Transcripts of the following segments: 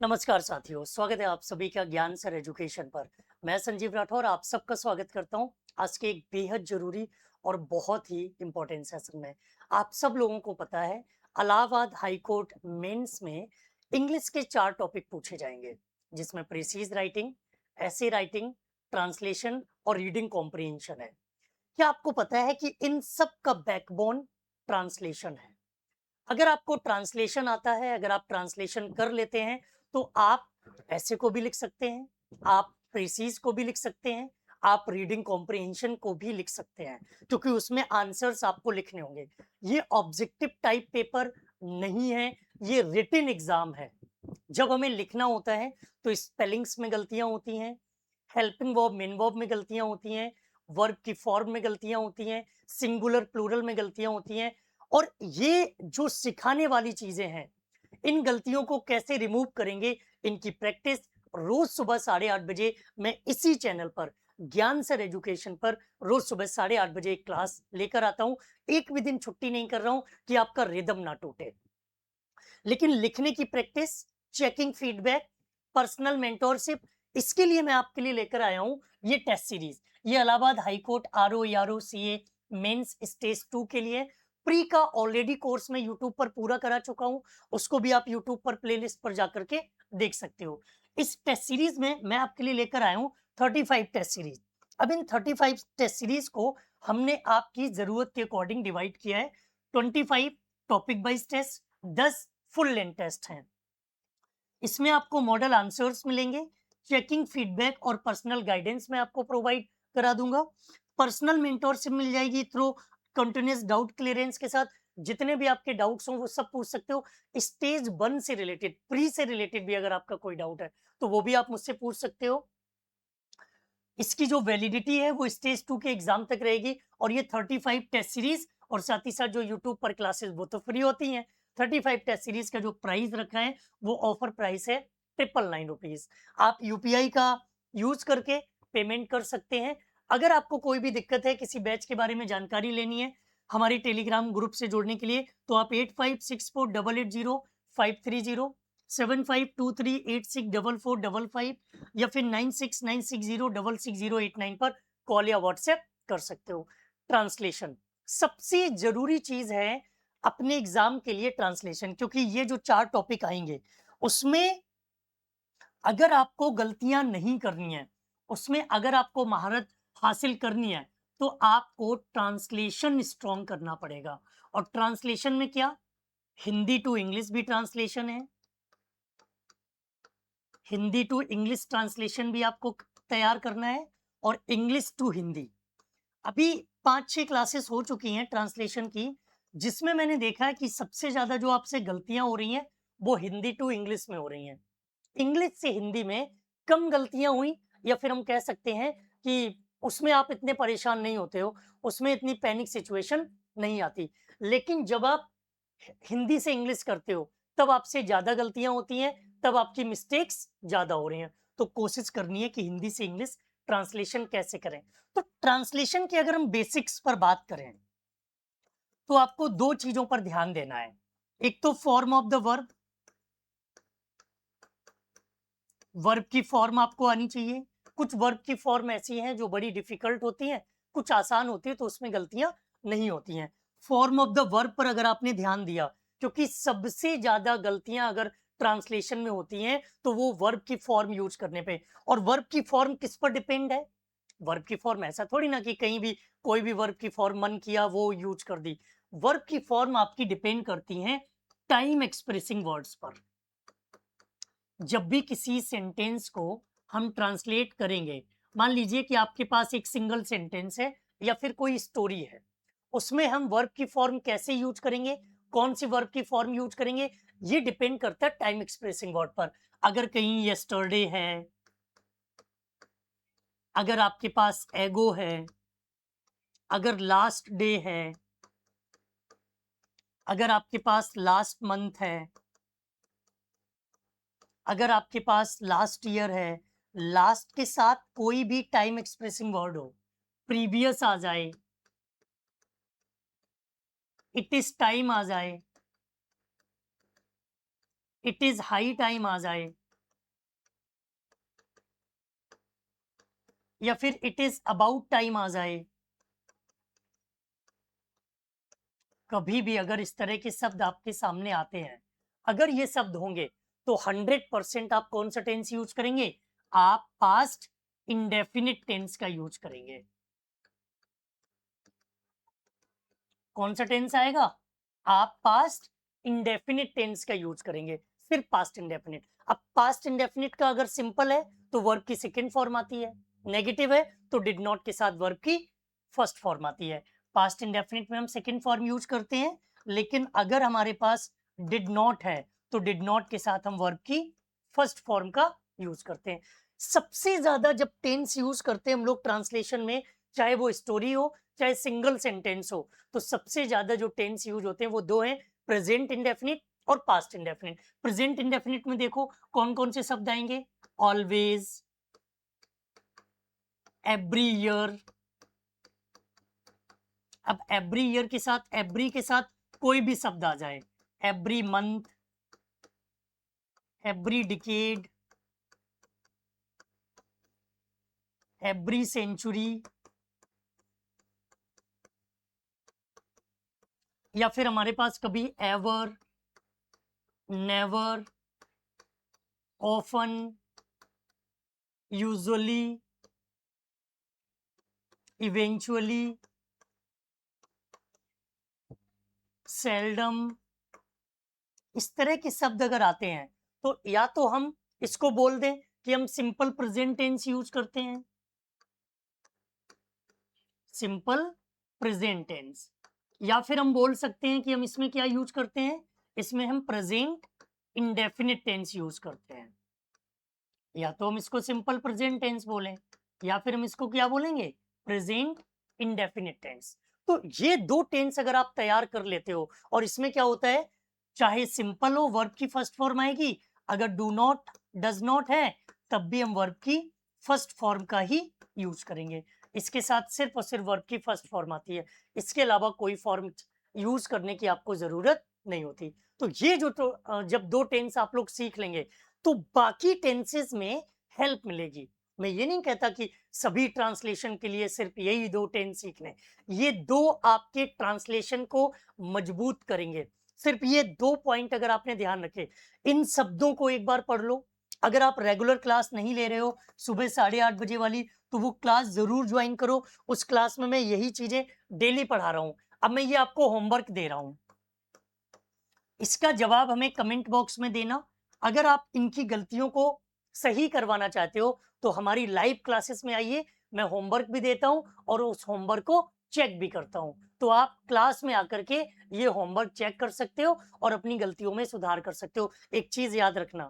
नमस्कार साथियों, स्वागत है आप सभी का ज्ञान सर एजुकेशन पर। मैं संजीव राठौर आप सबका स्वागत करता हूं आज के एक बेहद जरूरी और बहुत ही इम्पोर्टेंट सेशन में। आप सब लोगों को पता है, इलाहाबाद हाई कोर्ट मेंस में इंग्लिश के 4 टॉपिक पूछे जाएंगे, जिसमें प्रिसीज राइटिंग, ऐसे राइटिंग, ट्रांसलेशन और रीडिंग कॉम्प्रिहेंशन है। क्या आपको पता है कि इन सब का बैकबोन ट्रांसलेशन है? अगर आपको ट्रांसलेशन आता है, अगर आप ट्रांसलेशन कर लेते हैं, तो आप ऐसे को भी लिख सकते हैं, आप प्रीसीज को भी लिख सकते हैं, आप रीडिंग कॉम्प्रिहेंशन को भी लिख सकते हैं, क्योंकि उसमें आंसर्स आपको लिखने होंगे। ये ऑब्जेक्टिव टाइप पेपर नहीं है, ये रिटन एग्जाम है। जब हमें लिखना होता है तो स्पेलिंग्स में गलतियां होती हैं, हेल्पिंग वर्ब मेन वर्ब में गलतियां होती हैं, वर्ब की फॉर्म में गलतियां होती हैं, सिंगुलर प्लूरल में गलतियां होती हैं। और ये जो सिखाने वाली चीजें हैं, इन गलतियों को कैसे रिमूव करेंगे, इनकी प्रैक्टिस रोज सुबह 8:30 बजे मैं इसी चैनल पर ज्ञान सर एजुकेशन पर रोज सुबह 8:30 बजे एक क्लास लेकर आता हूं। एक भी दिन छुट्टी नहीं कर रहा हूं कि आपका रिदम ना टूटे। लेकिन लिखने की practice, checking feedback, personal mentorship, इसके लिए मैं आपके लिए लेकर आया हूं ये टेस्ट सीरीज। ये Allahabad high court RO CA mains stage 2 के लिए प्री का ऑलरेडी कोर्स मैं यूट्यूब पर पूरा करा चुका हूं। उसको भी आप यूट्यूब पर प्लेलिस्ट पर जाकर के देख सकते हो। इस टेस्ट सीरीज में मैं आपके लिए लेकर आया हूं 35 टेस्ट सीरीज। अब इन 35 टेस्ट सीरीज को हमने आपकी जरूरत के अकॉर्डिंग डिवाइड किया है। 25 topic wise test, 10 full length test हैं। इसमें आपको मॉडल आंसर्स मिलेंगे, चेकिंग फीडबैक और पर्सनल गाइडेंस मैं आपको प्रोवाइड करा दूंगा। पर्सनल मेंटोरशिप मिल जाएगी थ्रू कंटिन्यूस डाउट क्लियरेंस के साथ। जितने भी आपके डाउट्स हो वो सब पूछ सकते हो। स्टेज 1 से रिलेटेड, प्री से रिलेटेड भी अगर आपका कोई डाउट है तो वो भी आप मुझसे पूछ सकते हो। इसकी जो वैलिडिटी है वो स्टेज 2 के एग्जाम तक रहेगी। और ये 35 टेस्ट सीरीज और साथ ही साथ जो यूट्यूब पर क्लासेस वो तो फ्री होती हैं। 35 टेस्ट सीरीज का जो प्राइस रखा है वो ऑफर प्राइस है 999 रुपीज। आप यूपीआई का यूज करके पेमेंट कर सकते हैं। अगर आपको कोई भी दिक्कत है, किसी बैच के बारे में जानकारी लेनी है हमारी टेलीग्राम ग्रुप से जुड़ने के लिए, तो आप 8564880530, 7523864455 या फिर 9696060608 पर कॉल या व्हाट्सएप कर सकते हो। ट्रांसलेशन सबसे जरूरी चीज है अपने एग्जाम के लिए, ट्रांसलेशन, क्योंकि ये जो 4 टॉपिक आएंगे उसमें अगर आपको गलतियां नहीं करनी है, उसमें अगर आपको महारत हासिल करनी है, तो आपको ट्रांसलेशन स्ट्रॉन्ग करना पड़ेगा। और ट्रांसलेशन में क्या, हिंदी टू इंग्लिश भी ट्रांसलेशन है, हिंदी टू इंग्लिश ट्रांसलेशन भी आपको तैयार करना है, और इंग्लिश टू हिंदी। अभी 5-6 क्लासेस हो चुकी हैं ट्रांसलेशन की, जिसमें मैंने देखा है कि सबसे ज्यादा जो आपसे गलतियां हो रही हैं वो हिंदी टू इंग्लिश में हो रही हैं। इंग्लिश से हिंदी में कम गलतियां हुई, या फिर हम कह सकते हैं कि उसमें आप इतने परेशान नहीं होते हो, उसमें इतनी पैनिक सिचुएशन नहीं आती। लेकिन जब आप हिंदी से इंग्लिश करते हो तब आपसे ज्यादा गलतियां होती हैं, तब आपकी मिस्टेक्स ज्यादा हो रही हैं। तो कोशिश करनी है कि हिंदी से इंग्लिश ट्रांसलेशन कैसे करें। तो ट्रांसलेशन की अगर हम बेसिक्स पर बात करें तो आपको 2 चीजों पर ध्यान देना है। एक तो form of the verb, verb की फॉर्म आपको आनी चाहिए। कुछ वर्ब की फॉर्म ऐसी हैं जो बड़ी डिफिकल्ट होती हैं, कुछ आसान होती है, तो उसमें गलतियां नहीं होती हैं। फॉर्म ऑफ द वर्ब पर अगर आपने ध्यान दिया, क्योंकि सबसे ज्यादा गलतियां अगर ट्रांसलेशन में होती हैं तो वो वर्ब की फॉर्म यूज करने पे। और वर्ब की फॉर्म किस पर डिपेंड है? वर्ब की फॉर्म ऐसा थोड़ी ना कि कहीं भी कोई भी वर्ब की फॉर्म मन किया वो यूज कर दी। वर्ब की फॉर्म आपकी डिपेंड करती हैं टाइम एक्सप्रेसिंग वर्ड्स पर। जब भी किसी सेंटेंस को हम ट्रांसलेट करेंगे, मान लीजिए कि आपके पास एक सिंगल सेंटेंस है या फिर कोई स्टोरी है, उसमें हम वर्ब की फॉर्म कैसे यूज करेंगे, कौन सी वर्ब की फॉर्म यूज करेंगे, ये डिपेंड करता है टाइम एक्सप्रेसिंग वर्ड पर। अगर कहीं यस्टरडे है, अगर आपके पास एगो है, अगर लास्ट डे है, अगर आपके पास लास्ट मंथ है, अगर आपके पास लास्ट ईयर है, लास्ट के साथ कोई भी टाइम एक्सप्रेसिंग वर्ड हो, प्रीवियस आ जाए, इट इज टाइम आ जाए, इट इज हाई टाइम आ जाए, या फिर इट इज अबाउट टाइम आ जाए, कभी भी अगर इस तरह के शब्द आपके सामने आते हैं, अगर ये शब्द होंगे तो 100% आप कौन सा टेंस यूज करेंगे? आप पास्ट इंडेफिनिट टेंस का यूज करेंगे। कौन सा टेंस आएगा? आप पास्ट इंडेफिनिट टेंस का यूज करेंगे, सिर्फ पास्ट इंडेफिनिट। अब पास्ट इंडेफिनिट का अगर सिंपल है तो वर्ब की सेकेंड फॉर्म आती है, नेगेटिव है तो डिड नॉट के साथ वर्ब की फर्स्ट फॉर्म आती है। पास्ट इंडेफिनिट में हम सेकेंड फॉर्म यूज करते हैं, लेकिन अगर हमारे पास डिड नॉट है तो डिड नॉट के साथ हम वर्ब की फर्स्ट फॉर्म का यूज करते हैं। सबसे ज्यादा जब टेंस यूज करते हैं हम लोग ट्रांसलेशन में, चाहे वो स्टोरी हो चाहे सिंगल सेंटेंस हो, तो सबसे ज्यादा जो टेंस यूज होते हैं वो दो हैं, प्रेजेंट इंडेफिनिट और पास्ट इंडेफिनिट। प्रेजेंट इंडेफिनिट में देखो कौन कौन से शब्द आएंगे? Always, every year. अब एवरी ईयर के साथ, एवरी के साथ कोई भी शब्द आ जाए, every month, every decade, every century, या फिर हमारे पास कभी ever, never, often, usually, eventually, seldom, इस तरह के शब्द अगर आते हैं तो या तो हम इसको बोल दें कि हम सिंपल प्रेजेंट टेंस यूज करते हैं, सिंपल प्रेजेंट टेंस, या फिर हम बोल सकते हैं कि हम इसमें क्या यूज करते हैं, इसमें हम प्रेजेंट इंडेफिनिट टेंस यूज करते हैं। या तो हम इसको सिंपल प्रेजेंट टेंस बोलें या फिर हम इसको क्या बोलेंगे, प्रेजेंट इंडेफिनिट टेंस। तो ये दो टेंस अगर आप तैयार कर लेते हो, और इसमें क्या होता है, चाहे सिंपल हो वर्ब की फर्स्ट फॉर्म आएगी, अगर डू नॉट डज नॉट है तब भी हम वर्ब की फर्स्ट फॉर्म का ही यूज करेंगे। इसके साथ सिर्फ और सिर्फ वर्ब की फर्स्ट फॉर्म आती है, इसके अलावा कोई फॉर्म यूज करने की आपको जरूरत नहीं होती। तो ये जो जब दो टेंस आप लोग सीख लेंगे तो बाकी टेंसेस में हेल्प मिलेगी। मैं ये नहीं कहता कि सभी ट्रांसलेशन के लिए सिर्फ यही दो टेंस सीखने, ये दो आपके ट्रांसलेशन को मजबूत करेंगे। सिर्फ ये दो पॉइंट अगर आपने ध्यान रखे, इन शब्दों को एक बार पढ़ लो। अगर आप रेगुलर क्लास नहीं ले रहे हो सुबह 8:30 बजे वाली, तो वो क्लास जरूर ज्वाइन करो। उस क्लास में मैं यही चीजें डेली पढ़ा रहा हूं। अब मैं ये आपको होमवर्क दे रहा हूं, इसका जवाब हमें कमेंट बॉक्स में देना। अगर आप इनकी गलतियों को सही करवाना चाहते हो तो हमारी लाइव क्लासेस में आइए, मैं होमवर्क भी देता हूं और उस होमवर्क को चेक भी करता हूं। तो आप क्लास में आकर के ये होमवर्क चेक कर सकते हो और अपनी गलतियों में सुधार कर सकते हो। एक चीज याद रखना,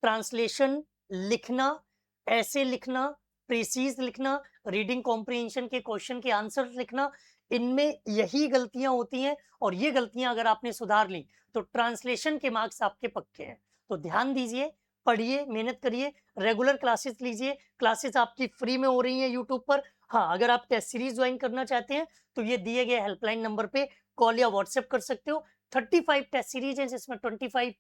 ट्रांसलेशन लिखना, ऐसे लिखना, प्रेसीज लिखना, रीडिंग कॉम्प्रिहेंशन के क्वेश्चन के आंसर लिखना, इनमें यही गलतियां होती हैं, और ये गलतियां अगर आपने सुधार ली तो ट्रांसलेशन के मार्क्स आपके पक्के हैं। तो ध्यान दीजिए, पढ़िए, मेहनत करिए, रेगुलर क्लासेस लीजिए। क्लासेस आपकी फ्री में हो रही हैं यूट्यूब पर। हाँ, अगर आप टेस्ट सीरीज ज्वाइन करना चाहते हैं तो ये दिए गए हेल्पलाइन नंबर पे कॉल या व्हाट्सएप कर सकते हो। 35 टेस्ट सीरीज है जिसमें 25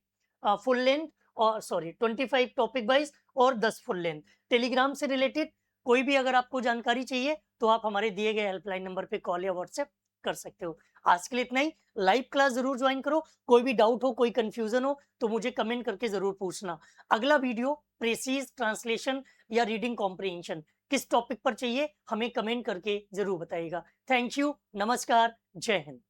फुल लेंथ और 25 टॉपिक वाइज और 10 फुल लेंथ। टेलीग्राम से रिलेटेड कोई भी अगर आपको जानकारी चाहिए तो आप हमारे दिए गए हेल्पलाइन नंबर पे कॉल या व्हाट्सएप कर सकते हो। आज के लिए इतना ही। लाइव क्लास जरूर ज्वाइन करो। कोई भी डाउट हो, कोई कंफ्यूजन हो तो मुझे कमेंट करके जरूर पूछना। अगला वीडियो प्रेसीज ट्रांसलेशन या रीडिंग कॉम्प्रिहेंशन किस टॉपिक पर चाहिए हमें कमेंट करके जरूर बताइएगा। थैंक यू, नमस्कार, जय हिंद।